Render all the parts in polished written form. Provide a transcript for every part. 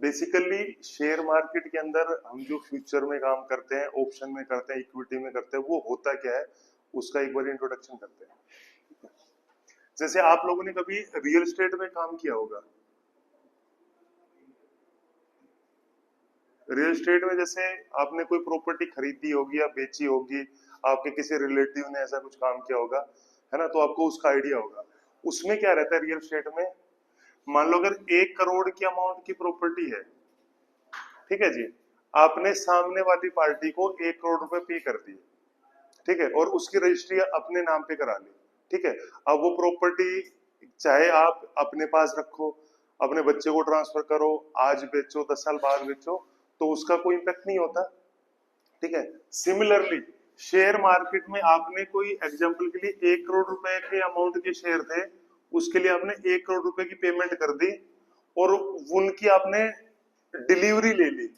Basically share market के अंदर हम जो फ्यूचर में काम करते हैं, ऑप्शन में करते हैं, इक्विटी में करते हैं, वो होता क्या है उसका एक बार इंट्रोडक्शन करते हैं। जैसे आप लोगों ने कभी रियल एस्टेट में काम किया होगा। रियल एस्टेट में जैसे आपने कोई प्रॉपर्टी खरीदी होगी या बेची होगी, आपके किसी रिलेटिव ने ऐसा कुछ काम किया होगा, है ना, तो आपको उसका आइडिया होगा। उसमें क्या रहता है रियल एस्टेट में, मान लो अगर 1 करोड़ की अमाउंट की प्रॉपर्टी है, ठीक है जी, आपने सामने वाली पार्टी को 1 करोड़ रुपए पे कर दिए, ठीक है, और उसकी रजिस्ट्री अपने नाम पे करा ली, ठीक है। अब वो प्रॉपर्टी चाहे आप अपने पास रखो, अपने बच्चे को ट्रांसफर करो, आज बेचो, 10 साल बाद बेचो, तो उसका कोई इम्पैक्ट नहीं होता, ठीक है। सिमिलरली शेयर मार्केट में आपने कोई एग्जांपल के लिए 1 करोड़ रुपए के अमाउंट के शेयर थे, उसके लिए आपने 1 करोड़ रुपए की पेमेंट कर दी और उनकी आपने डिलीवरी ले ली,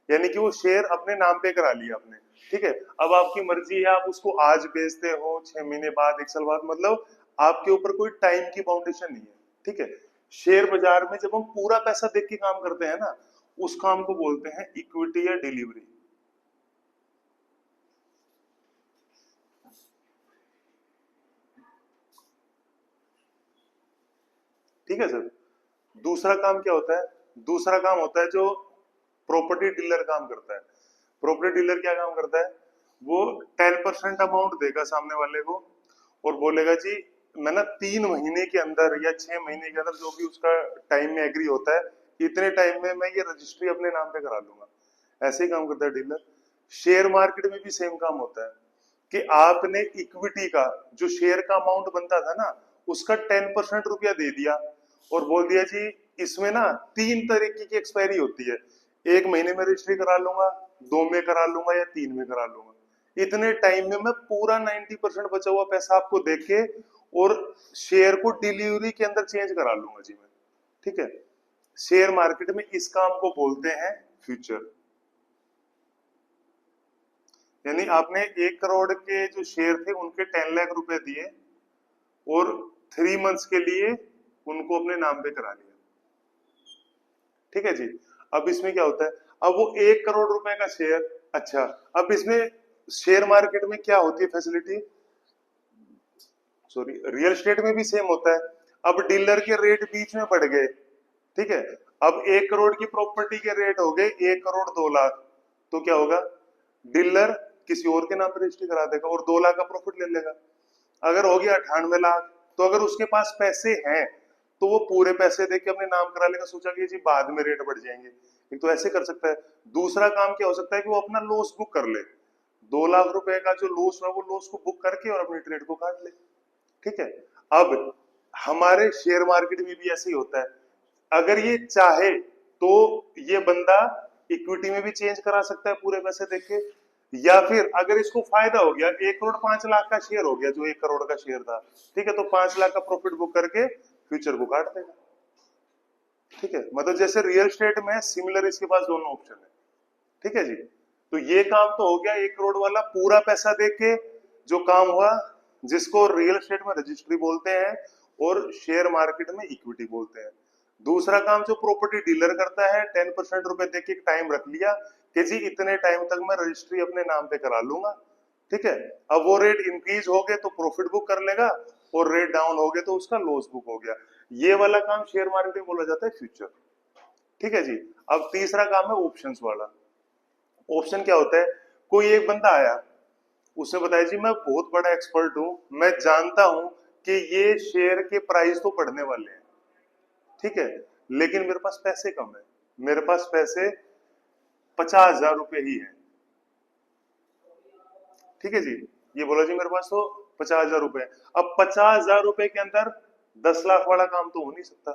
यानी कि वो शेयर अपने नाम पे करा लिया आपने, ठीक है। अब आपकी मर्जी है, आप उसको आज बेचते हो, 6 महीने बाद, 1 साल बाद, मतलब आपके ऊपर कोई टाइम की बाउंडेशन नहीं है, ठीक है। शेयर बाजार में जब हम पूरा पैसा देख के काम करते हैं ना, उस काम को बोलते हैं इक्विटी या डिलीवरी। ठीक है सर। दूसरा काम क्या होता है, दूसरा काम होता है जो प्रॉपर्टी डीलर काम करता है। प्रॉपर्टी डीलर क्या काम करता है, वो 10% अमाउंट देगा सामने वाले को और बोलेगा जी मैं ना 3 महीने के अंदर या 6 महीने के अंदर, जो भी उसका टाइम में एग्री होता है, इतने टाइम में मैं ये रजिस्ट्री अपने नाम पे करा लूंगा। ऐसे ही काम करता है डीलर। शेयर मार्केट में भी सेम काम होता है कि आपने इक्विटी का जो शेयर का अमाउंट बनता था ना, उसका 10% रुपया दे दिया और बोल दिया जी इसमें ना 3 तरीके की एक्सपायरी होती है, 1 महीने में रजिस्ट्री करा लूंगा, 2 में करा लूंगा या 3 में करा लूंगा। इतने टाइम में मैं पूरा 90% बचा हुआ पैसा आपको देके और शेयर को डिलीवरी के अंदर चेंज करा लूंगा जी मैं, ठीक है। शेयर मार्केट में इस काम को बोलते हैं फ्यूचर। यानी आपने 1 करोड़ के जो शेयर थे उनके 10 लाख रुपए दिए और 3 मंथ्स के लिए उनको अपने नाम पे करा लिया, ठीक है जी। अब इसमें क्या होता है, अब वो 1 करोड़ रुपए का शेयर, अच्छा, अब इसमें शेयर मार्केट में क्या होती है फैसिलिटी, सॉरी रियल एस्टेट में भी सेम होता है। अब डीलर के रेट बीच में बढ़ गए, ठीक है। अब 1 करोड़ की प्रॉपर्टी के रेट हो गए 1 करोड़ 2 लाख, तो क्या होगा, डीलर किसी और के नाम पर रजिस्ट्री करा देगा और 2 लाख का प्रॉफिट ले लेगा। अगर हो गया 98 लाख, तो अगर उसके पास पैसे हैं तो वो पूरे पैसे देके अपने नाम करा लेगा, सोचा कि जी बाद में रेट बढ़ जाएंगे, एक तो ऐसे कर सकता है। दूसरा काम क्या हो सकता है कि वो अपना लॉस बुक कर ले, 2 लाख रुपए का जो लॉस है वो लॉस को बुक करके और अपनी ट्रेड को काट ले, ठीक है। अब हमारे शेयर मार्केट में भी ऐसे ही होता है, अगर ये चाहे तो ये बंदा इक्विटी में भी चेंज करा सकता है पूरे पैसे देके, या फिर अगर इसको फायदा हो गया, 1 करोड़ 5 लाख का शेयर हो गया जो 1 करोड़ का शेयर था, ठीक है, तो 5 लाख का प्रॉफिट बुक करके फ्यूचर को काट देगा, ठीक है। मतलब जैसे रियल एस्टेट में सिमिलर इसके पास दोनों ऑप्शन है, ठीक है जी। तो ये काम तो हो गया 1 करोड़ वाला पूरा पैसा दे के जो काम हुआ, जिसको रियल एस्टेट में रजिस्ट्री बोलते हैं और शेयर मार्केट में इक्विटी बोलते हैं। दूसरा काम जो प्रॉपर्टी डीलर करता है, 10% रुपए दे के टाइम रख लिया कि जी इतने टाइम तक मैं रजिस्ट्री अपने नाम पे करा लूंगा, ठीक है। अब वो रेट इंक्रीज हो गए तो प्रॉफिट बुक कर लेगा और रेट डाउन हो गए तो उसका लॉस बुक हो गया। ये वाला काम शेयर मार्केट में बोला जाता है फ्यूचर, ठीक है जी। अब तीसरा काम है ऑप्शंस वाला। ऑप्शन क्या होता है, कोई एक बंदा आया, उसने बताया जी मैं बहुत बड़ा एक्सपर्ट हूं, मैं जानता हूं कि ये शेयर के प्राइस तो बढ़ने वाले हैं, ठीक है, लेकिन मेरे पास पैसे कम है, मेरे पास पैसे 50,000 रुपए ही है, ठीक है जी। ये बोला जी मेरे पास तो 50,000 रुपए। अब 50,000 रुपए के अंदर 10 लाख वाला काम तो हो नहीं सकता,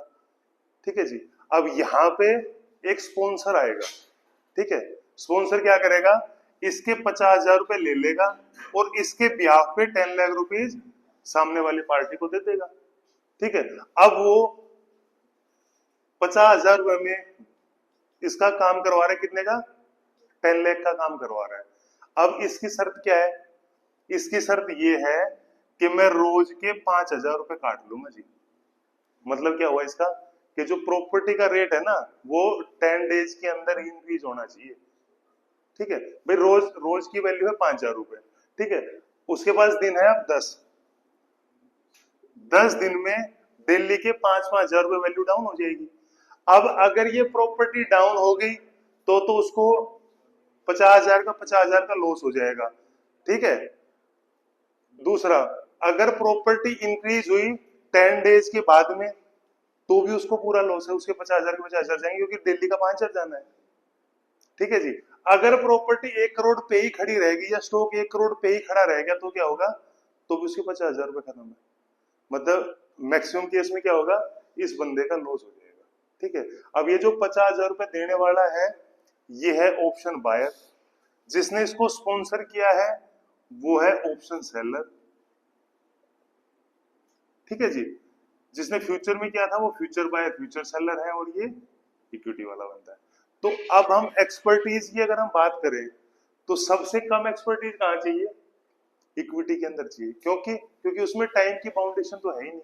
ठीक है जी। अब यहां पे एक स्पॉन्सर आएगा, ठीक है। स्पॉन्सर क्या करेगा, इसके 50,000 रुपए ले लेगा और इसके ब्याह पे 10 लाख रुपीज सामने वाली पार्टी को दे देगा, ठीक है। अब वो 50,000 रुपए में इसका काम करवा रहा है, कितने का, 10 लाख का काम करवा रहा है। अब इसकी शर्त क्या है, इसकी शर्त ये है कि मैं रोज के 5,000 रुपए काट लूंगा जी। मतलब क्या हुआ इसका, कि जो प्रॉपर्टी का रेट है ना वो 10 डेज के अंदर इंक्रीज होना चाहिए। ठीक है भाई, रोज रोज की वैल्यू है 5,000 रुपए, ठीक है, उसके पास दिन है अब 10 दिन में दिल्ली के 5,000 रुपए वैल्यू डाउन हो जाएगी। अब अगर ये प्रॉपर्टी डाउन हो गई तो उसको 50,000 का लॉस हो जाएगा। ठीक है, दूसरा, अगर प्रॉपर्टी इंक्रीज हुई 10 डेज के बाद में तो भी उसको पूरा लॉस है, उसके 50,000 के 50,000 जाएंगे क्योंकि दिल्ली का 5,000 जाना है। ठीक है जी, अगर प्रॉपर्टी 1 करोड़ पे ही खड़ी रहेगी या स्टॉक 1 करोड़ पे ही खड़ा रहेगा तो क्या होगा, तो भी उसके 50,000 रुपए खत्म है। मतलब मैक्सिमम केस में क्या होगा, इस बंदे का लॉस हो जाएगा। ठीक है, अब ये जो 50,000 रुपए देने वाला है ये है ऑप्शन बायर, जिसने इसको स्पॉन्सर किया है वो है ऑप्शन सेलर। ठीक है जी, जिसने फ्यूचर में किया था वो फ्यूचर बायर फ्यूचर सेलर है और ये इक्विटी वाला बनता है। तो अब हम एक्सपर्टीज की अगर हम बात करें तो सबसे कम एक्सपर्टीज कहां चाहिए, इक्विटी के अंदर चाहिए। क्योंकि उसमें टाइम की बाउंडेशन तो है ही नहीं,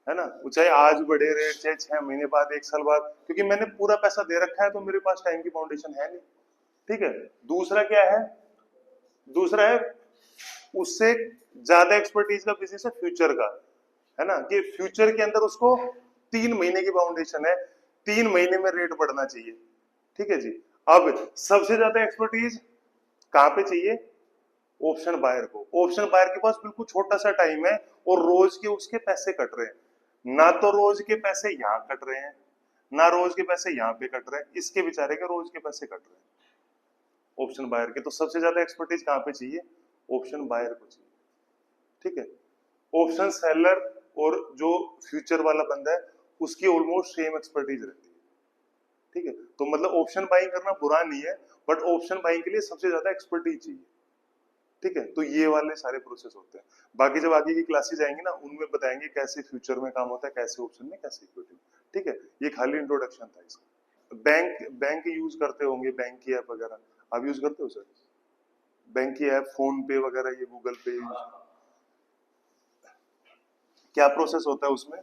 है ना, वो चाहे आज बढ़े रेट चाहे 6 महीने बाद 1 साल बाद, क्योंकि मैंने पूरा पैसा दे रखा है तो मेरे पास टाइम की बाउंडेशन है नहीं। ठीक है, दूसरा क्या है, दूसरा है उससे ज्यादा एक्सपर्टीज का बिजनेस है फ्यूचर का, है ना, कि फ्यूचर के अंदर उसको 3 महीने की बाउंडेशन है, 3 महीने में रेट बढ़ना चाहिए। ठीक है जी, अब सबसे ज्यादा एक्सपर्टीज कहां पे चाहिए, ऑप्शन बायर को। ऑप्शन बायर के पास बिल्कुल छोटा सा टाइम है और रोज के उसके पैसे कट रहे हैं, ना तो रोज के पैसे यहाँ कट रहे हैं ना रोज के पैसे यहाँ पे कट रहे हैं, इसके बेचारे के रोज के पैसे कट रहे हैं ऑप्शन बायर के। तो सबसे ज्यादा एक्सपर्टीज कहां पे चाहिए, ऑप्शन बायर को चाहिए। ठीक है, ऑप्शन सेलर और जो फ्यूचर वाला बंदा है उसकी ऑलमोस्ट सेम एक्सपर्टीज रहती है। ठीक है, तो मतलब ऑप्शन बाइंग करना बुरा नहीं है, बट ऑप्शन बाइंग के लिए सबसे ज्यादा एक्सपर्टीज चाहिए। ठीक है, तो ये वाले सारे प्रोसेस होते हैं। बाकी जब आगे की क्लासेस आएंगी ना उनमें बताएंगे कैसे फ्यूचर में काम होता है, कैसे ऑप्शन में, कैसे इक्विटी में। ठीक है, ये खाली इंट्रोडक्शन था इसका। बैंक यूज करते होंगे, बैंक की ऐप वगैरह आप यूज करते हो सर, बैंक की ऐप, फोन पे वगैरह, ये गूगल पे यूज, क्या प्रोसेस होता है उसमें,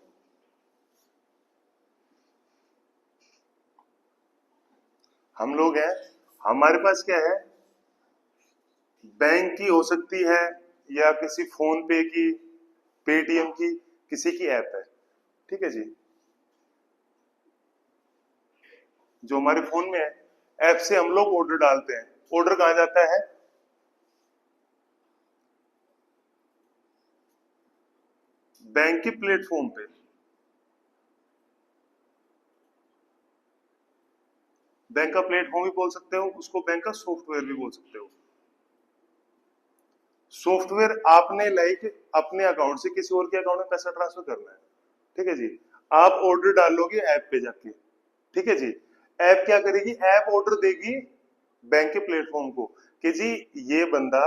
हम लोग हैं, हमारे पास क्या है, बैंक की हो सकती है या किसी फोन पे की, पेटीएम की, किसी की ऐप है। ठीक है जी, जो हमारे फोन में है, ऐप से हम लोग ऑर्डर डालते हैं, ऑर्डर कहां जाता है, बैंक के प्लेटफॉर्म पे। बैंक का प्लेटफॉर्म भी बोल सकते हो उसको, बैंक का सॉफ्टवेयर भी बोल सकते हो। सॉफ्टवेयर आपने लाइक अपने अकाउंट से किसी और के अकाउंट में पैसा ट्रांसफर करना है। ठीक है जी, आप ऑर्डर डालोगे ऐप पे जाके। ठीक है जी, ऐप क्या करेगी, ऐप ऑर्डर देगी बैंक के प्लेटफॉर्म को कि जी ये बंदा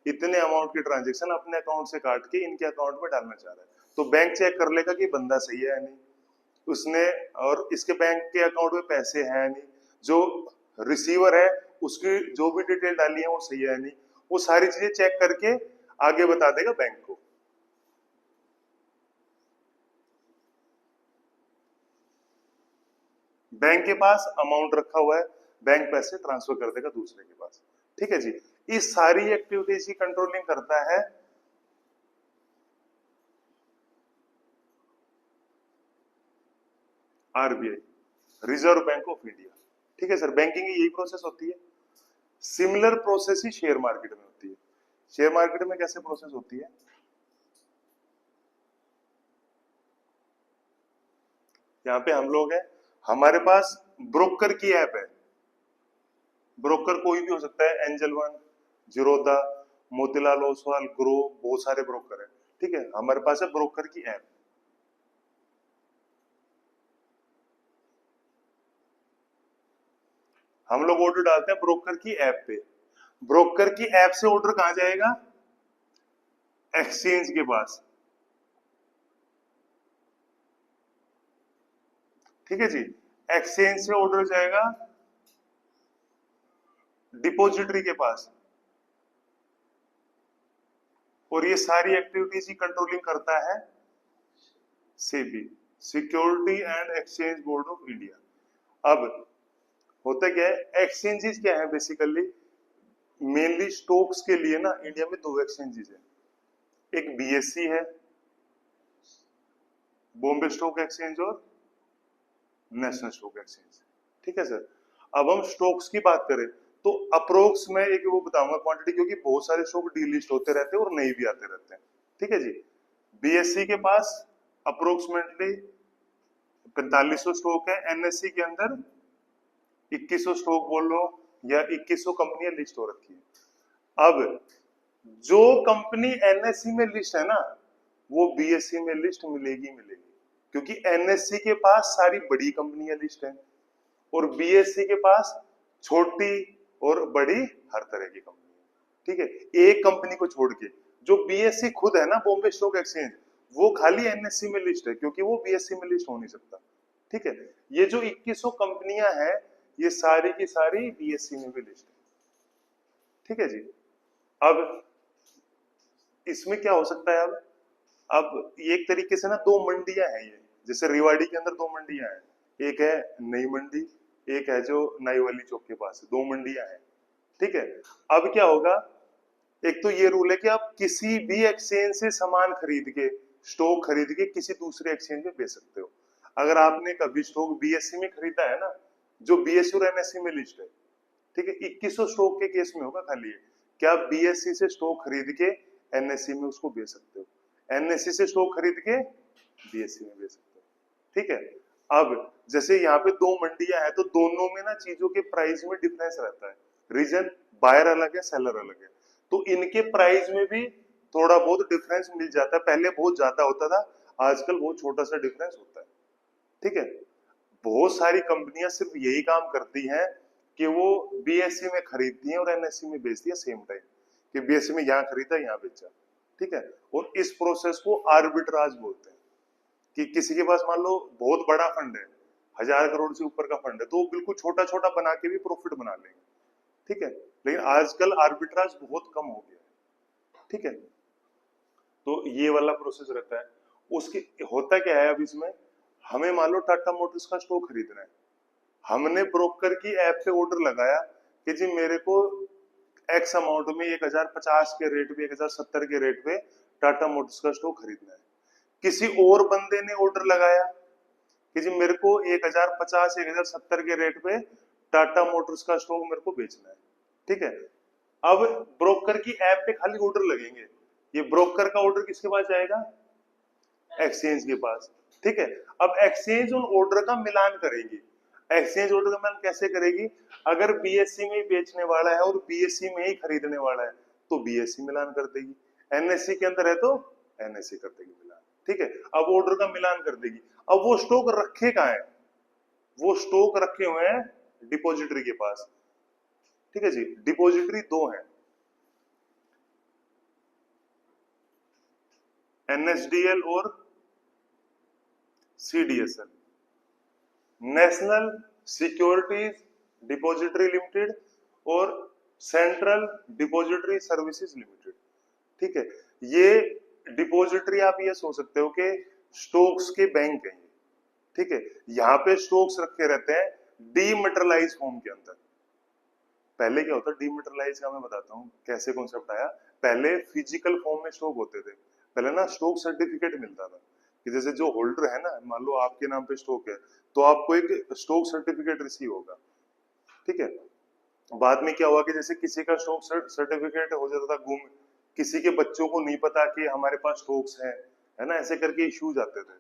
इतने अमाउंट की ट्रांजेक्शन अपने अकाउंट से काट के इनके अकाउंट में डालना चाह रहा है। तो बैंक चेक कर लेगा कि बंदा सही है या नहीं, उसने और इसके बैंक के अकाउंट में पैसे हैं नहीं, जो रिसीवर है उसकी जो भी डिटेल डाली है वो सही है नहीं, वो सारी चीजें चेक करके आगे बता देगा बैंक को। बैंक के पास अमाउंट रखा हुआ है, बैंक पैसे ट्रांसफर कर देगा दूसरे के पास। ठीक है जी, इस सारी एक्टिविटीज की कंट्रोलिंग करता है RBI, reserve bank of India. ठीक है सर, बैंकिंग की यही प्रोसेस होती है। सिमिलर प्रोसेस ही शेयर मार्केट में होती है। शेयर मार्केट में कैसे प्रोसेस होती है, यहाँ पे हम लोग हैं, हमारे पास ब्रोकर की ऐप है। ब्रोकर कोई भी हो सकता है, angel one, Zerodha, Motilal Oswal, grow, बहुत सारे ब्रोकर है। ठीक है, हमारे पास है ब्रोकर की ऐप। हम लोग ऑर्डर डालते हैं ब्रोकर की ऐप पे। ब्रोकर की ऐप से ऑर्डर कहां जाएगा, एक्सचेंज के पास। ठीक है जी, एक्सचेंज से ऑर्डर जाएगा डिपॉजिटरी के पास, और ये सारी एक्टिविटीज की कंट्रोलिंग करता है SEBI. Security and exchange board of India. अब होता क्या है, एक्सचेंजेस क्या है बेसिकली, मेनली स्टॉक्स के लिए ना इंडिया में दो एक्सचेंजेस है, एक बीएससी है, बॉम्बे स्टॉक एक्सचेंज, और नेशनल स्टॉक एक्सचेंज। ठीक है सर। अब हम स्टॉक्स की बात करें तो अप्रोक्स में एक वो बताऊंगा क्वांटिटी, क्योंकि बहुत सारे स्टॉक डीलिस्ट होते रहते हैं और नए भी आते रहते हैं। ठीक है जी। बीएससी के पास अप्रोक्सीमेटली 4500 स्टॉक है, एनएससी के अंदर 2100 स्टॉक बोल लो या 2100 कंपनियां लिस्ट हो रखी है। अब जो कंपनी एनएससी में लिस्ट है ना, वो बीएससी में लिस्ट मिलेगी मिलेगी, क्योंकि एनएससी के पास सारी बड़ी कंपनियां लिस्ट हैं और बीएससी के पास छोटी और बड़ी हर तरह की कंपनी। ठीक है, एक कंपनी को छोड़ के जो बीएससी खुद है ना, बॉम्बे स्टॉक एक्सचेंज, वो खाली एनएससी में लिस्ट है, क्योंकि वो बीएससी में लिस्ट हो नहीं सकता। ठीक है, ये जो 2100 कंपनियां हैं, ये सारी की सारी बीएससी में भी लिस्ट है। ठीक है जी। अब इसमें क्या हो सकता है, अब एक तरीके से ना दो मंडियां हैं ये, जैसे रेवाड़ी के अंदर दो मंडियां हैं, एक है नई मंडी, एक है जो नई वाली चौक के पास है, दो मंडियां हैं। ठीक है। अब क्या होगा, एक तो ये रूल है कि आप किसी भी एक्सचेंज से सामान खरीद के, स्टॉक खरीद के किसी दूसरे एक्सचेंज में बेच सकते हो। अगर आपने कभी स्टॉक बीएससी में खरीदा है ना, जो बीएससी और एनएससी में लिस्ट है, ठीक है, 2100 स्टॉक के केस में होगा खाली है कि आप बीएससी से स्टॉक खरीद के एनएससी में उसको बेच सकते हो, एनएससी से स्टॉक खरीद के बीएससी में बेच सकते हो। ठीक है। अब जैसे यहाँ पे दो मंडियां हैं, तो दोनों में ना चीजों के प्राइस में डिफरेंस रहता है, रीजन बायर अलग है, सेलर अलग है, तो इनके प्राइस में भी थोड़ा बहुत डिफरेंस मिल जाता है। पहले बहुत ज्यादा होता था, आजकल बहुत छोटा सा डिफरेंस होता है। ठीक है। बहुत सारी कंपनियां सिर्फ यही काम करती हैं कि वो बीएससी में खरीदती हैं और एनएससी में बेचती है सेम टाइम, कि बीएससी में यहाँ खरीदा यहाँ बेचा। ठीक है। और इस प्रोसेस को आर्बिट्राज बोलते हैं, कि किसी के पास मान लो बहुत बड़ा फंड है, 1000 करोड़ से ऊपर का फंड है, तो वो बिल्कुल छोटा छोटा बना के भी प्रॉफिट बना लेंगे। ठीक है। लेकिन आजकल आर्बिट्राज बहुत कम हो गया है। ठीक है। तो ये वाला प्रोसेस रहता है। उसके होता क्या है, अब इसमें हमें मान लो टाटा मोटर्स का स्टॉक खरीदना है, हमने ब्रोकर की ऐप पे ऑर्डर लगाया कि जी मेरे को एक्स अमाउंट में 1050 के रेट पे, 1070 के रेट पे टाटा मोटर्स का स्टॉक खरीदना है। किसी और बंदे ने ऑर्डर लगाया कि जी मेरे को 1050 1070 के रेट पे टाटा मोटर्स का स्टॉक मेरे को बेचना है। ठीक है। अब ब्रोकर की ऐप पे खाली ऑर्डर लगेंगे, ये ब्रोकर का ऑर्डर किसके पास जाएगा, एक्सचेंज के पास। ठीक है। अब एक्सचेंज उन ऑर्डर का मिलान करेगी। एक्सचेंज ऑर्डर का मिलान कैसे करेगी, अगर बीएससी में बेचने वाला है और बीएससी में ही खरीदने वाला है तो बीएससी मिलान कर देगी, एनएससी के अंदर है तो एनएससी कर देगी मिलान। ठीक है। अब ऑर्डर का मिलान कर देगी। अब वो स्टॉक रखे कहां है, वो स्टॉक रखे हुए हैं डिपॉजिटरी के पास। ठीक है जी। डिपॉजिटरी दो है, एनएसडीएल और CDSL, national securities depository limited और सेंट्रल डिपॉजिटरी सर्विसेज लिमिटेड। ठीक है। ये डिपॉजिटरी आप ये सोच सकते हो कि स्टॉक्स के बैंक है। ठीक है। यहाँ पे स्टॉक्स रखे रहते हैं डीमेटेरियलाइज फॉर्म के अंदर। पहले क्या होता है डीमेटेरियलाइज का, मैं बताता हूँ कैसे कॉन्सेप्ट आया। पहले फिजिकल फॉर्म में स्टॉक होते थे, पहले ना स्टॉक सर्टिफिकेट मिलता था, कि जैसे जो होल्डर है ना, मान लो आपके नाम पे स्टॉक है तो आपको एक स्टॉक सर्टिफिकेट रिसीव होगा। ठीक है। बाद में क्या हुआ कि जैसे किसी का स्टॉक सर्टिफिकेट हो जाता था गुम, किसी के बच्चों को नहीं पता कि हमारे पास स्टॉक्स हैं, है ना, ऐसे करके इश्यूज आते थे।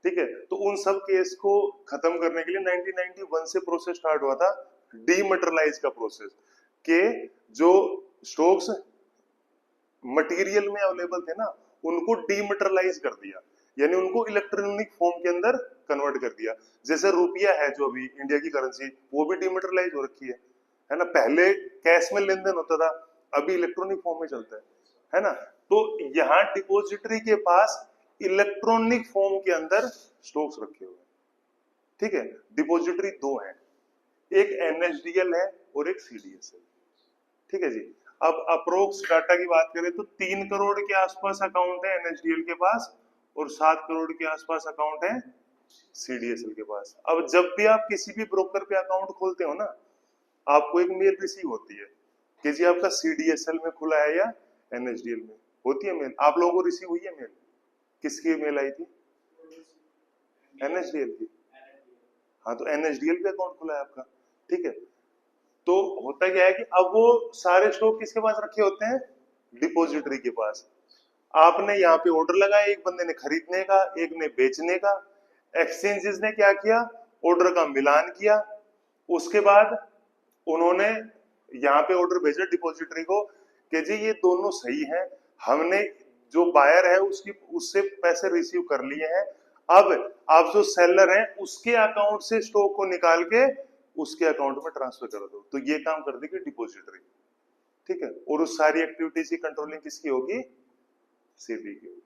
ठीक है। तो उन सब केस को खत्म करने के लिए 1991 से प्रोसेस स्टार्ट हुआ था डीमेटेरियलाइज का प्रोसेस, के जो स्टॉक्स मटेरियल में अवेलेबल थे ना, उनको डीमेटेरियलाइज कर दिया, यानी उनको इलेक्ट्रॉनिक फॉर्म के अंदर कन्वर्ट कर दिया। जैसे रुपया है जो अभी इंडिया की करेंसी, वो भी डीमेटेरियलाइज हो रखी है ना। पहले कैश में लेन देन होता था, अभी इलेक्ट्रॉनिक फॉर्म में चलता है ना। तो यहाँ डिपॉजिटरी के पास इलेक्ट्रॉनिक फॉर्म के अंदर स्टॉक्स रखे हुए हैं। ठीक है। डिपॉजिटरी दो हैं, एक एनएसडीएल है और एक सीडीएसएल। ठीक है जी। अब अप्रोक्स डाटा की बात करें तो 3 करोड़ के आसपास अकाउंट है एनएसडीएल के पास और 7 करोड़ के आसपास अकाउंट है सीडीएसएल के पास। अब जब भी आप किसी भी ब्रोकर पे अकाउंट खोलते हो ना, आपको एक मेल रिसीव होती है कि जी आपका सीडीएसएल में खुला है या एनएसडीएल में, होती है मेल। आप लोगों को रिसीव हुई है मेल? किसकी मेल आई थी? एनएसडीएल की। हाँ, तो एनएसडीएल पे अकाउंट खुला है आपका, ठीक है। तो होता क्या है कि अब वो सारे स्टॉक किसके पास रखे होते हैं? डिपॉजिटरी के पास। आपने यहाँ पे ऑर्डर लगाया, एक बंदे ने खरीदने का, एक ने बेचने का। एक्सचेंजेस ने क्या किया? ऑर्डर का मिलान किया। उसके बाद उन्होंने यहाँ पे ऑर्डर भेजा डिपॉजिटरी को कि जी ये दोनों सही है, हमने जो बायर है उसकी उससे पैसे रिसीव कर लिए हैं। अब आप जो सेलर हैं उसके अकाउंट से स्टॉक को निकाल के उसके अकाउंट में ट्रांसफर कर दो। तो ये काम कर देगी डिपॉजिटरी, ठीक है। और उस सारी एक्टिविटीज की कंट्रोलिंग किसकी होगी? सेबी की होगी,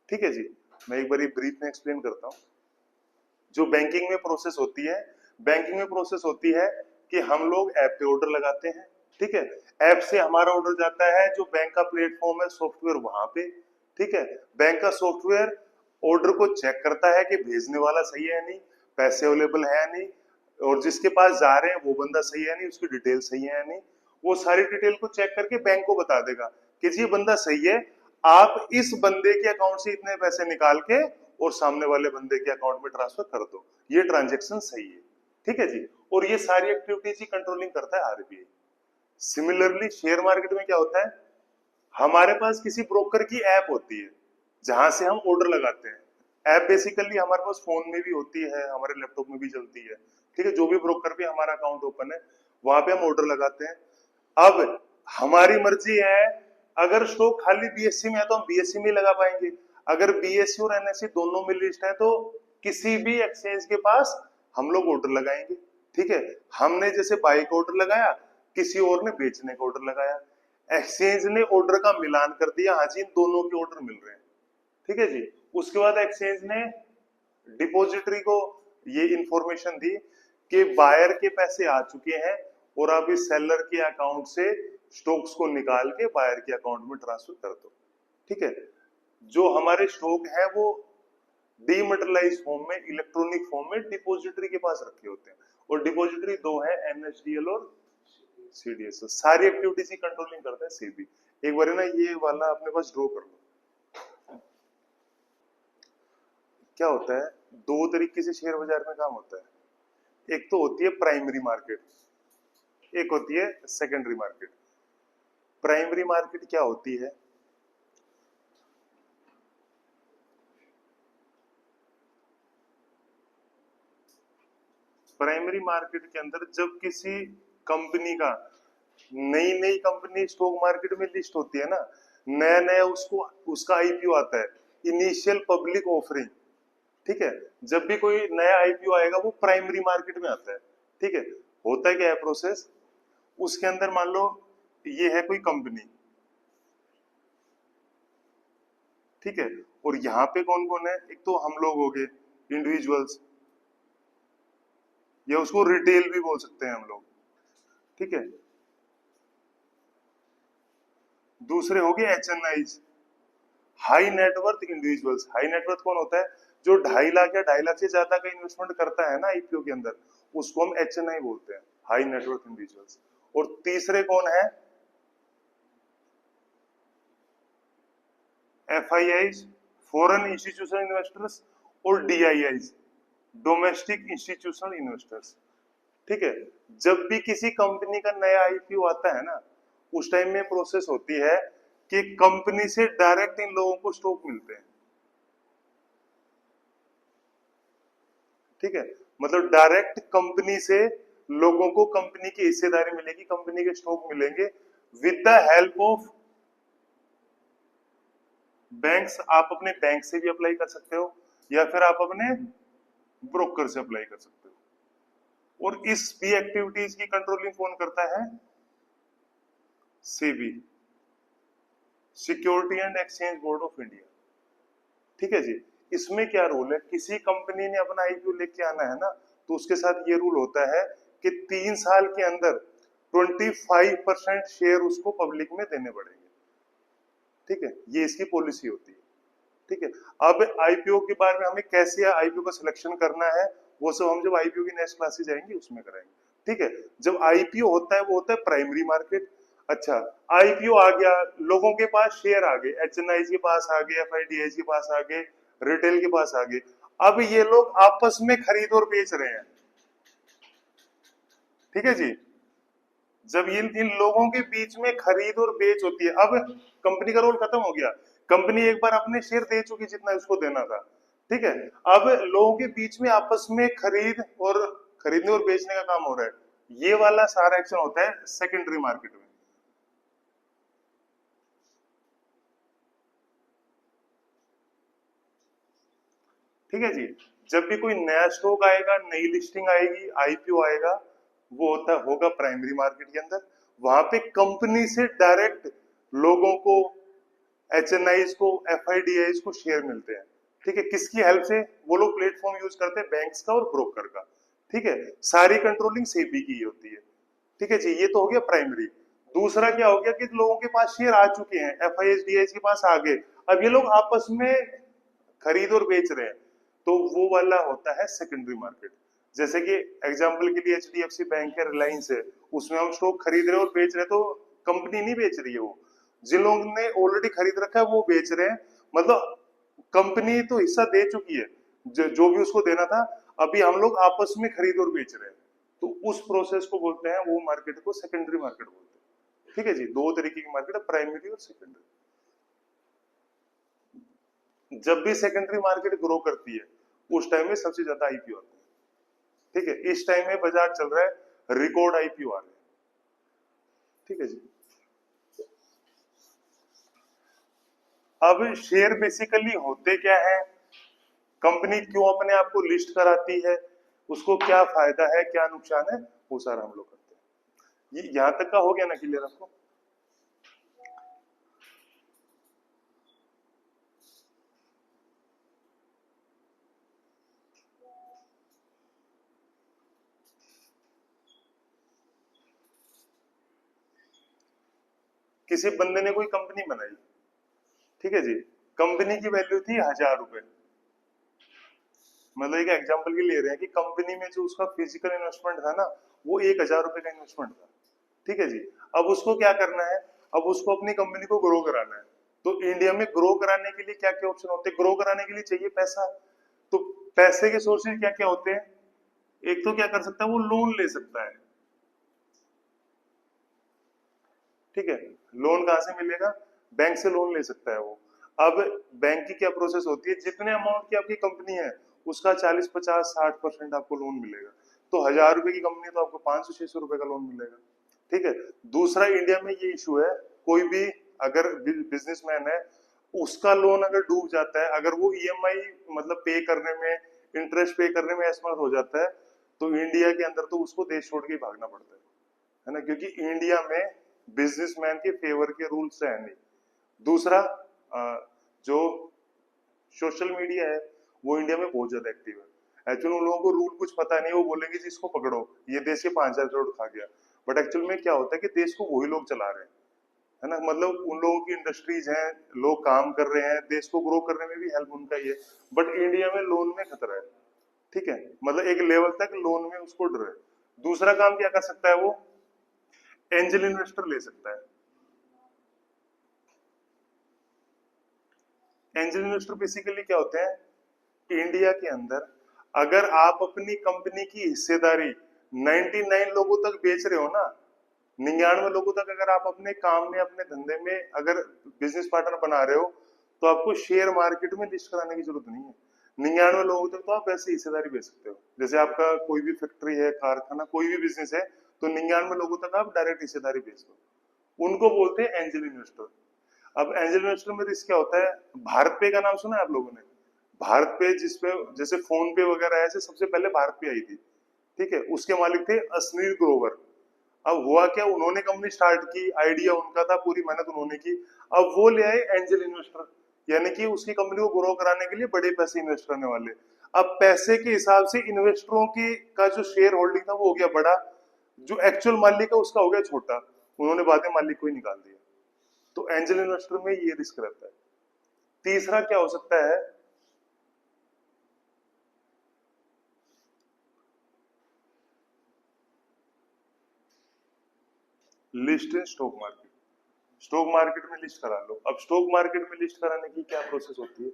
ठीक है जी। मैं एक बार ब्रीफ में एक्सप्लेन करता हूँ। जो बैंकिंग में प्रोसेस होती है, बैंकिंग में प्रोसेस होती है कि हम लोग ऐप पे ऑर्डर लगाते हैं, ठीक है। ऐप से हमारा ऑर्डर जाता है जो बैंक का प्लेटफॉर्म है, सॉफ्टवेयर वहां पे, ठीक है। बैंक का सॉफ्टवेयर ऑर्डर को चेक करता है कि भेजने वाला सही है नहीं, पैसे अवेलेबल है नहीं, और जिसके पास जा रहे हैं वो बंदा सही है नहीं, उसकी डिटेल सही है नहीं। वो सारी डिटेल को चेक करके बैंक को बता देगा कि जी ये बंदा सही है, आप इस बंदे के अकाउंट से इतने पैसे निकाल के और सामने वाले बंदे के अकाउंट में ट्रांसफर कर दो, ये ट्रांजैक्शन सही है, ठीक है जी। और ये सारी एक्टिविटीज की कंट्रोलिंग करता है आरबीआई। सिमिलरली शेयर मार्केट में क्या होता है? हमारे पास किसी ब्रोकर की ऐप होती है जहां से हम ऑर्डर लगाते हैं। ऐप बेसिकली हमारे पास फोन में भी होती है, हमारे लैपटॉप में भी चलती है, ठीक है। जो भी ब्रोकर पे हमारा अकाउंट ओपन है वहां पे हम ऑर्डर लगाते हैं। अब हमारी मर्जी है, अगर स्टॉक खाली बीएससी में है तो हम बीएससी में लगा पाएंगे, अगर बीएससी और एनएससी दोनों में लिस्ट है तो किसी भी एक्सचेंज के पास हम लोग ऑर्डर लगाएंगे, ठीक है। हमने जैसे बाई का ऑर्डर लगाया, किसी और ने बेचने का ऑर्डर लगाया, एक्सचेंज ने ऑर्डर का मिलान कर दिया, हाँ जी इन दोनों के ऑर्डर मिल रहे हैं, ठीक है जी। उसके बाद एक्सचेंज ने डिपॉजिटरी को ये इंफॉर्मेशन दी कि बायर के पैसे आ चुके हैं और आप इस सेलर के अकाउंट से स्टॉक्स को निकाल के बायर के अकाउंट में ट्रांसफर कर दो, ठीक है। जो हमारे स्टॉक है वो डीमटेरियलाइज फॉर्म में, इलेक्ट्रॉनिक फॉर्म में डिपॉजिटरी के पास रखे होते हैं, और डिपॉजिटरी दो है, एनएसडीएल और सीडीएसएल। सारी एक्टिविटीज की कंट्रोलिंग करता है सेबी। एक बार ना ये वाला अपने पास ड्रॉ कर लो। क्या होता है, दो तरीके से शेयर बाजार में काम होता है। एक तो होती है प्राइमरी मार्केट, एक होती है सेकेंडरी मार्केट। प्राइमरी मार्केट क्या होती है? प्राइमरी मार्केट के अंदर जब किसी कंपनी का, नई नई कंपनी स्टॉक मार्केट में लिस्ट होती है ना, नया नया उसको उसका आईपीओ आता है, इनिशियल पब्लिक ऑफरिंग, ठीक है। जब भी कोई नया आईपीओ आएगा वो प्राइमरी मार्केट में आता है, ठीक है। होता है क्या है प्रोसेस? उसके अंदर मान लो ये है कोई कंपनी, ठीक है, और यहाँ पे कौन कौन है? एक तो हम लोग हो गए इंडिविजुअल्स, या उसको रिटेल भी बोल सकते हैं हम लोग, ठीक है। दूसरे हो गए HNIs, high net worth individuals. High net worth कौन होता है? जो 2.5 लाख या 2.5 लाख से ज्यादा का इन्वेस्टमेंट करता है ना आईपीओ के अंदर, उसको हम एचएनआई बोलते हैं, हाई नेटवर्थ इंडिविजुअल्स। और तीसरे कौन है? एफआईआईज, फॉरेन इंस्टीट्यूशनल इन्वेस्टर्स, और डीआईआईज, डोमेस्टिक इंस्टीट्यूशनल इन्वेस्टर्स, ठीक है। जब भी किसी कंपनी का नया आईपीओ आता है ना, उस टाइम में प्रोसेस होती है कि कंपनी से डायरेक्ट इन लोगों को स्टॉक मिलते हैं, ठीक है। मतलब डायरेक्ट कंपनी से लोगों को कंपनी की हिस्सेदारी मिलेगी, कंपनी के स्टॉक मिलेंगे with the help of banks. आप अपने बैंक से भी अप्लाई कर सकते हो या फिर आप अपने ब्रोकर से अप्लाई कर सकते हो। और इस भी एक्टिविटीज की कंट्रोलिंग कौन करता है? SEBI, security and exchange board of India, ठीक है जी। इसमें क्या रूल है? किसी कंपनी ने अपना आईपीओ लेके आना है ना, तो उसके साथ ये रूल होता है कि 3 साल के अंदर 25% शेयर उसको पब्लिक में देने पड़ेंगे, ठीक है। ये इसकी पॉलिसी होती है। ठीक है। अब आईपीओ के बारे में हमें कैसे आईपीओ का सिलेक्शन करना है वो सब हम जब आईपीओ की नेक्स्ट क्लासेस जाएंगे उसमें कराएंगे, ठीक है। जब आईपीओ होता है वो होता है प्राइमरी मार्केट। अच्छा, आईपीओ आ गया, लोगों के पास शेयर आ गए, एचएनआई के पास आ गए, एफआईडीआई के पास आ गए, रिटेल के पास आ गए। अब ये लोग आपस में खरीद और बेच रहे हैं, ठीक है जी। जब इन लोगों के बीच में खरीद और बेच होती है, अब कंपनी का रोल खत्म हो गया। कंपनी एक बार अपने शेयर दे चुकी जितना उसको देना था, ठीक है। अब लोगों के बीच में आपस में खरीदने और बेचने का काम हो रहा है। ये वाला सारा एक्शन होता है सेकेंडरी मार्केट में। ठीक है जी। जब भी कोई नया स्टॉक आएगा, नई लिस्टिंग आएगी, आईपीओ आएगा, वो होगा प्राइमरी मार्केट के अंदर। वहां पे कंपनी से डायरेक्ट लोगों को, एचएनआईज को, एफआईडीआईज को शेयर मिलते हैं, ठीक है। किसकी हेल्प से? वो लोग प्लेटफॉर्म यूज करते हैं बैंक्स का और ब्रोकर का, ठीक है। सारी कंट्रोलिंग सेबी की होती है, ठीक है जी। ये तो हो गया प्राइमरी। दूसरा क्या हो गया कि लोगों के पास शेयर आ चुके हैं, एफआईडीआईज के पास आ गए, अब ये लोग आपस में खरीद और बेच रहे हैं, तो वो वाला होता है सेकेंडरी मार्केट। जैसे कि एग्जांपल के लिए एचडीएफसी बैंक है, रिलायंस है, उसमें हम स्टॉक खरीद रहे हैं और बेच रहे हैं, तो कंपनी नहीं बेच रही है, वो जिन लोगों ने ऑलरेडी खरीद रखा है वो बेच रहे हैं। मतलब कंपनी तो हिस्सा दे चुकी है, जो भी उसको देना था, अभी हम लोग आपस में खरीद और बेच रहे हैं, तो उस प्रोसेस को बोलते हैं, वो मार्केट को सेकेंडरी मार्केट बोलते हैं, ठीक है जी। दो तरीके की मार्केट है, प्राइमरी और सेकेंडरी। जब भी सेकेंडरी मार्केट ग्रो करती है उस टाइम में सबसे ज्यादा आईपीओ आते हैं, ठीक है। इस टाइम में बाजार चल रहा है, रिकॉर्ड आईपीओ आ रहे हैं, ठीक है जी। अब शेयर बेसिकली होते क्या है, कंपनी क्यों अपने आप को लिस्ट कराती है, उसको क्या फायदा है, क्या नुकसान है, वो सारा हम लोग करते हैं। ये यहां तक का हो गया ना क्लियर आपको? किसी बंदे ने कोई कंपनी बनाई, ठीक है जी। कंपनी की वैल्यू थी 1000 रुपए, मतलब एक एग्जांपल के लिए ले रहे हैं कि कंपनी में जो उसका फिजिकल इन्वेस्टमेंट था ना, वो 1000 रुपए का इन्वेस्टमेंट था, ठीक है जी। अब उसको क्या करना है, अब उसको अपनी कंपनी को ग्रो कराना है। तो इंडिया में ग्रो कराने के लिए क्या क्या ऑप्शन होते हैं? ग्रो कराने के लिए चाहिए पैसा, तो पैसे के सोर्सेज क्या क्या होते हैं? एक तो क्या कर सकता है, वो लोन ले सकता है, ठीक है। लोन कहां से मिलेगा? बैंक से लोन ले सकता है वो। अब बैंक की क्या प्रोसेस होती है, जितने अमाउंट की आपकी कंपनी है उसका 40, 50, 60% आपको लोन मिलेगा। तो 1000 रुपए की कंपनी तो आपको 500, 600 रुपए का लोन मिलेगा, ठीक है। दूसरा, इंडिया में ये इशू है, कोई भी अगर बिजनेसमैन है, उसका लोन अगर डूब जाता है, अगर वो ईएमआई मतलब पे करने में, इंटरेस्ट पे करने में असमर्थ हो जाता है, तो इंडिया के अंदर तो उसको देश छोड़ के भागना पड़ता है ना, क्योंकि इंडिया में बिजनेसमैन के फेवर के रूल्स है नहीं। दूसरा, जो सोशल मीडिया है वो इंडिया में बहुत ज्यादा एक्टिव है। एक्चुअली उन लोगों को रूल कुछ पता नहीं, वो बोलेंगे जी इसको पकड़ो, ये देश के 5000 करोड़ खा गया, बट एक्चुअल में क्या होता है कि देश को वही लोग चला रहे हैं, है ना। मतलब उन लोगों की इंडस्ट्रीज हैं, लोग काम कर रहे हैं, देश को ग्रो करने में भी हेल्प उनका ही है, बट इंडिया में लोन में खतरा है, ठीक है। मतलब एक लेवल तक लोन में उसको डर है। दूसरा काम क्या कर सकता है वो, एंजल इन्वेस्टर ले सकता है। एंजल इन्वेस्टर बेसिकली क्या होते हैं, इंडिया के अंदर अगर आप अपनी कंपनी की हिस्सेदारी 99 लोगों तक बेच रहे हो ना, 99 लोगों तक अगर आप अपने काम में, अपने धंधे में अगर बिजनेस पार्टनर बना रहे हो, तो आपको शेयर मार्केट में लिस्ट कराने की जरूरत नहीं है। 99 लोगों तक तो आप वैसे हिस्सेदारी बेच सकते हो। जैसे आपका कोई भी फैक्ट्री है, कारखाना, कोई भी बिजनेस है, तो 99 लोगों तक आप डायरेक्ट हिस्सेदारी बेच दो, उनको बोलते हैं एंजल इन्वेस्टर। अब एंजल इन्वेस्टर में रिस्क क्या होता है, भारत पे का नाम सुना है आप लोगों ने? भारत पे, जिसपे जैसे फोन पे वगैरह ऐसे सबसे पहले भारत पे आई थी, ठीक है। उसके मालिक थे अश्नील ग्रोवर। अब हुआ क्या, उन्होंने कंपनी स्टार्ट की, आइडिया उनका था, पूरी मेहनत उन्होंने की। अब वो ले आए एंजल इन्वेस्टर, यानी कि उसकी कंपनी को ग्रो कराने के लिए बड़े पैसे इन्वेस्ट करने वाले। अब पैसे के हिसाब से इन्वेस्टरों की का जो शेयर होल्डिंग था वो हो गया बड़ा, जो एक्चुअल मालिक है उसका हो गया छोटा, उन्होंने बाद में मालिक को ही निकाल दिया। तो एंजल इन्वेस्टर में ये रिस्क रहता है, तीसरा क्या हो सकता है, list in stock market. Stock market में लिस्ट करा लो। अब स्टॉक मार्केट में लिस्ट कराने की क्या प्रोसेस होती है,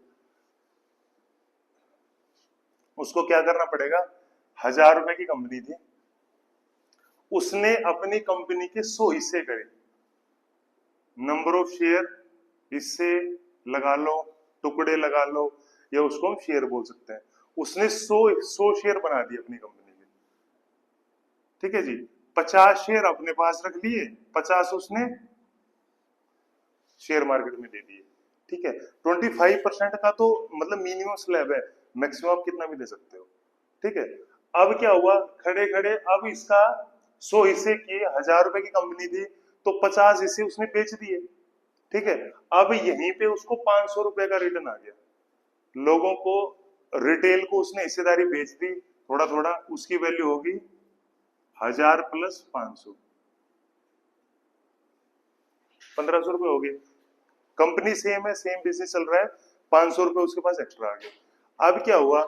उसको क्या करना पड़ेगा, 1000 रुपए की कंपनी थी, उसने अपनी कंपनी के 100 हिस्से करे, नंबर ऑफ शेयर, हिस्से लगा लो, टुकड़े लगा लो, या उसको हम शेयर बोल सकते हैं। उसने 100 शेयर बना दिए अपनी कंपनी के, ठीक है जी। 50 शेयर अपने पास रख लिए, 50 उसने शेयर मार्केट में दे दिए, ठीक है। 25% का तो मतलब मिनिमम स्लैब है, मैक्सिमम आप कितना भी दे सकते हो, ठीक है। अब क्या हुआ, खड़े खड़े अब इसका 100 हिस्से किए, 1000 रुपए की कंपनी थी, तो 50 हिस्से उसने बेच दिए, ठीक है। अब यहीं पे उसको 500 रुपए का रिटर्न आ गया, लोगों को, रिटेल को उसने हिस्सेदारी बेच दी थोड़ा थोड़ा, उसकी वैल्यू होगी 1000 प्लस 500, 1500 रुपए हो गए। कंपनी सेम है, सेम बिजनेस चल रहा है, 500 रुपए उसके पास एक्स्ट्रा आ गया। अब क्या हुआ,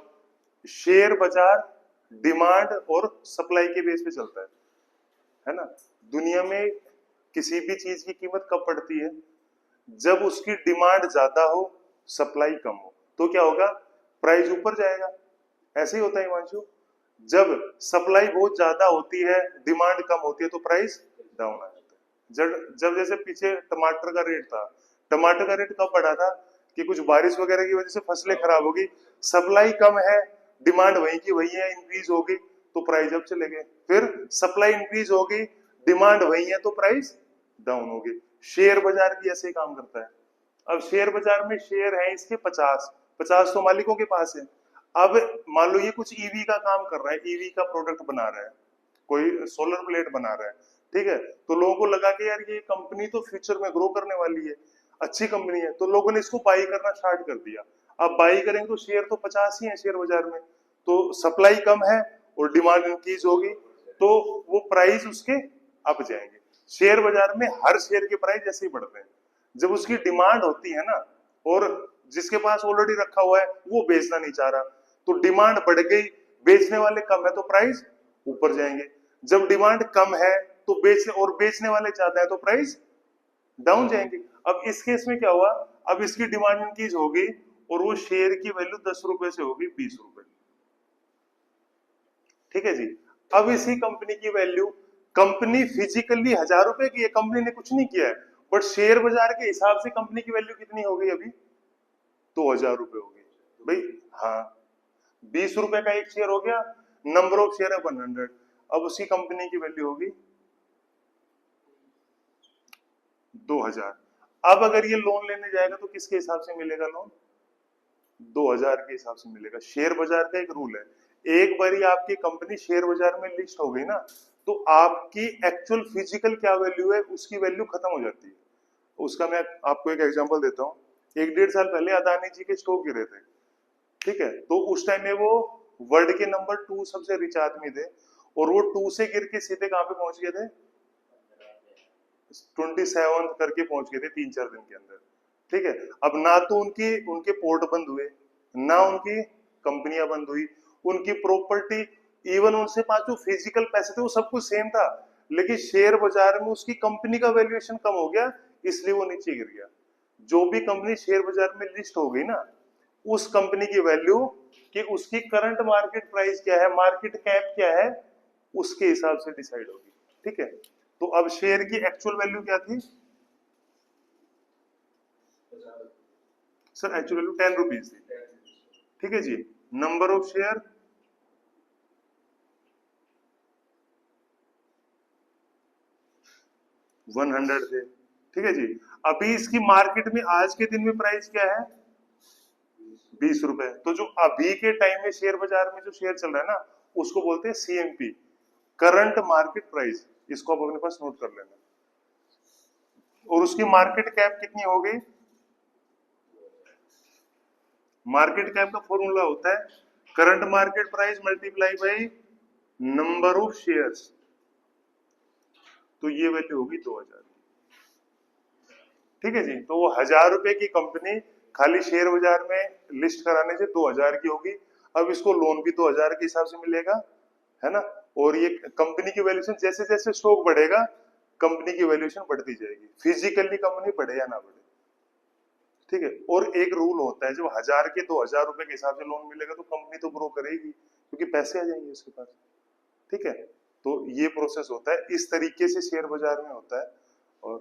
शेयर बाजार डिमांड और सप्लाई के बेस पे चलता है ना। दुनिया में किसी भी चीज की कीमत कब बढ़ती है, जब उसकी डिमांड ज्यादा हो, सप्लाई कम हो, तो क्या होगा, प्राइस ऊपर जाएगा। ऐसे ही होता है हिमांशु, जब सप्लाई बहुत ज्यादा होती है, डिमांड कम होती है, तो प्राइस डाउन आ जाता है। जब जब जैसे पीछे टमाटर का रेट था, टमाटर का रेट कब बढ़ा था कि कुछ बारिश वगैरह की वजह से फसलें खराब होगी, सप्लाई कम है, डिमांड वही की वही है, इंक्रीज होगी, तो प्राइस अब चले गए। फिर सप्लाई इंक्रीज होगी, डिमांड वही है, तो प्राइस डाउन होगी। शेयर बाजार भी ऐसे ही काम करता है। अब शेयर बाजार में शेयर है इसके 50 तो मालिकों के पास है। अब मान लो ये कुछ ईवी का काम कर रहा है, ईवी का प्रोडक्ट बना रहा है, कोई सोलर प्लेट बना रहा है, ठीक है। तो लोगों को लगा कि यार ये कंपनी तो फ्यूचर में ग्रो करने वाली है, अच्छी कंपनी है, तो लोगों ने इसको बाई करना स्टार्ट कर दिया। अब बाई करेंगे तो शेयर तो 50 ही है शेयर बाजार में, तो सप्लाई कम है और डिमांड इंक्रीज होगी, तो वो प्राइस उसके अप जाएंगे। शेयर बाजार में हर शेयर के प्राइस ऐसे ही बढ़ते हैं, जब उसकी डिमांड होती है ना, और जिसके पास ऑलरेडी रखा हुआ है वो बेचना नहीं चाह रहा, तो डिमांड बढ़ गई, बेचने वाले कम है, तो प्राइस ऊपर जाएंगे। जब डिमांड कम है तो बेचने वाले चाहते हैं, तो प्राइस डाउन जाएंगे। अब इस केस में क्या हुआ, अब इसकी डिमांड इंक्रीज होगी और वो शेयर की वैल्यू 10 रुपए से होगी 20 रुपए, ठीक है जी। अब इसी कंपनी की वैल्यू, कंपनी फिजिकली 1000 रुपए की है, कंपनी ने कुछ नहीं किया है, बट शेयर बाजार के हिसाब से कंपनी की वैल्यू कितनी हो गई अभी, 2000 रुपए हो गई भाई। हाँ, 20 रुपए का एक शेयर हो गया, नंबर ऑफ शेयर है 100, अब उसी कंपनी की वैल्यू होगी 2000। अब अगर ये लोन लेने जाएगा तो किसके हिसाब से मिलेगा लोन, 2000 के हिसाब से मिलेगा। शेयर बाजार का एक रूल है, एक बारी आपकी कंपनी शेयर बाजार में लिस्ट हो गई ना, तो आपकी एक्चुअल फिजिकल क्या वैल्यू है उसकी वैल्यू खत्म हो जाती है। उसका मैं आपको एक एग्जांपल देता हूँ। 1-1.5 साल पहले अदानी जी के स्टॉक गिरे थे, ठीक है, तो उस टाइम में वो वर्ल्ड के नंबर 2 सबसे रिच आदमी थे, और वो 2 से गिर के सीधे कहां पे पहुंच गए थे, 27 करके पहुंच गए थे 3-4 दिन के अंदर, ठीक है। अब ना तो उनके पोर्ट बंद हुए, ना उनकी कंपनियां बंद हुई, उनकी प्रॉपर्टी, इवन उनसे पास जो फिजिकल पैसे थे वो सब कुछ सेम था, लेकिन शेयर बाजार में उसकी कंपनी का वैल्यूएशन कम हो गया, इसलिए वो नीचे गिर गया। जो भी कंपनी शेयर बाजार में लिस्ट हो गई ना, उस कंपनी की वैल्यू कि उसकी करंट मार्केट प्राइस क्या है, मार्केट कैप क्या है, उसके हिसाब से डिसाइड होगी, ठीक है। तो अब शेयर की एक्चुअल वैल्यू क्या थी सर, एक्चुअल वैल्यू 10 रुपीज थी, ठीक है जी। नंबर ऑफ शेयर 100 थे, ठीक है जी। अभी इसकी मार्केट में आज के दिन में प्राइस क्या है, 20 रुपए। तो जो अभी के टाइम में शेयर बाजार में जो शेयर चल रहा है ना, उसको बोलते हैं सीएमपी, करंट मार्केट प्राइस। इसको आप अपने पास नोट कर लेना। और उसकी मार्केट कैप कितनी हो गई, मार्केट कैप का फॉर्मूला होता है current market price multiply by number of shares, तो ये वैल्यू होगी 2000, ठीक है जी। तो वो 1000 रुपए की कंपनी खाली शेयर बाजार में लिस्ट कराने से 2000 की होगी, अब इसको लोन भी 2000 के हिसाब से मिलेगा, है ना। और ये कंपनी की वैल्यूएशन जैसे जैसे स्टॉक बढ़ेगा कंपनी की वैल्यूएशन बढ़ती जाएगी, फिजिकली कंपनी बढ़े या ना बढ़े, ठीक है। और एक रूल होता है, जब 1000 के 2000 रुपए के हिसाब से लोन मिलेगा तो कंपनी तो ग्रो करेगी क्योंकि पैसे आ जाएंगे उसके पास, ठीक है। तो ये प्रोसेस होता है, इस तरीके से शेयर बाजार में होता है। और